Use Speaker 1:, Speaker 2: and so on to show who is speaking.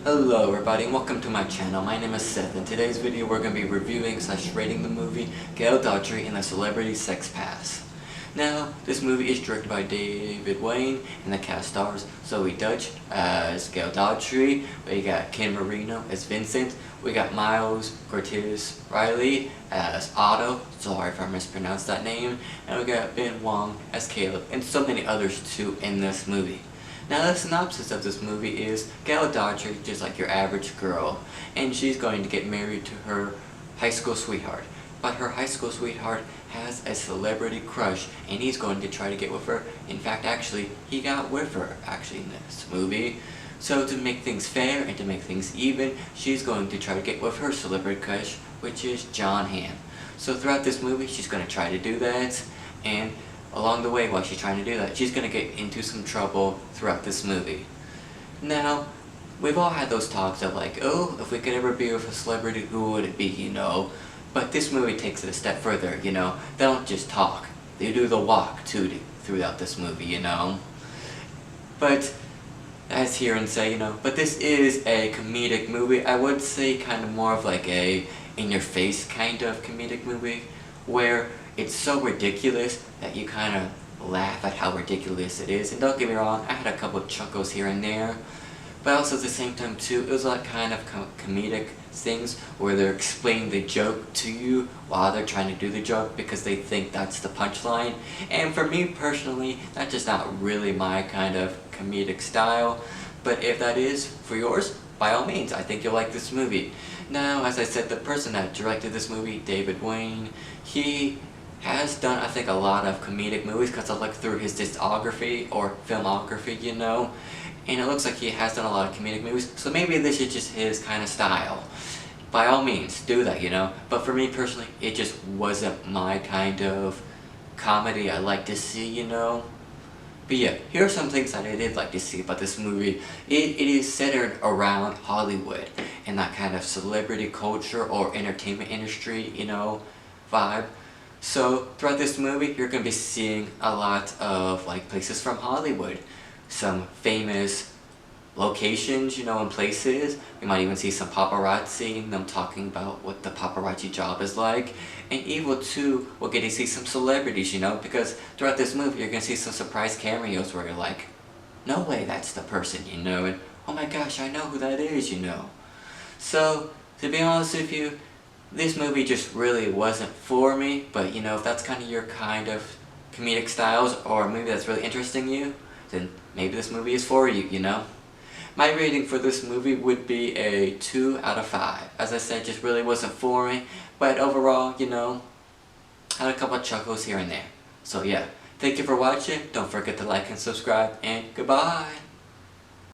Speaker 1: Hello everybody and welcome to my channel. My name is Seth. In today's video we're going to be reviewing / rating the movie Gail Daughtry and the Celebrity Sex Pass. Now, this movie is directed by David Wayne and the cast stars Zoe Dutch as Gail Daughtry, we got Ken Marino as Vincent, we got Miles Curtis Riley as Otto, sorry if I mispronounced that name, and we got Ben Wong as Caleb, and so many others too in this movie. Now the synopsis of this movie is Gail Daughtry, just like your average girl, and she's going to get married to her high school sweetheart. But her high school sweetheart has a celebrity crush, and he's going to try to get with her. In fact, actually, he got with her, in this movie. So to make things fair and to make things even, she's going to try to get with her celebrity crush, which is John Hamm. So throughout this movie, she's going to try to do that, and along the way, while she's trying to do that, she's going to get into some trouble throughout this movie. Now, we've all had those talks of like, oh, if we could ever be with a celebrity, who would it be, you know? But this movie takes it a step further, you know? They don't just talk, they do the walk too throughout this movie, you know? But, as here and say, you know, but this is a comedic movie. I would say kind of more of like a in-your-face kind of comedic movie, where it's so ridiculous that you kind of laugh at how ridiculous it is. And don't get me wrong, I had a couple of chuckles here and there, but also at the same time too, it was like kind of comedic things where they're explaining the joke to you while they're trying to do the joke because they think that's the punchline. And for me personally, that's just not really my kind of comedic style. But if that is for yours, by all means, I think you'll like this movie. Now, as I said, the person that directed this movie, David Wayne, he has done, I think, a lot of comedic movies because I looked through his discography or filmography, you know, and it looks like he has done a lot of comedic movies, so maybe this is just his kind of style. By all means, do that, you know, but for me personally, it just wasn't my kind of comedy I like to see, you know. But yeah, here are some things that I did like to see about this movie. It is centered around Hollywood and that kind of celebrity culture or entertainment industry, you know, vibe. So throughout this movie, you're going to be seeing a lot of like places from Hollywood. Some famous locations, you know, and places. You might even see some paparazzi and them talking about what the paparazzi job is like. And even too, we'll get to see some celebrities, you know, because throughout this movie, you're going to see some surprise cameos where you're like, no way that's the person, you know, and oh my gosh, I know who that is, you know. So, to be honest with you, this movie just really wasn't for me, but you know, if that's kind of your kind of comedic styles or a movie that's really interesting you, then maybe this movie is for you, you know? My rating for this movie would be a 2 out of 5. As I said, just really wasn't for me, but overall, you know, had a couple of chuckles here and there. So yeah, thank you for watching, don't forget to like and subscribe, and goodbye!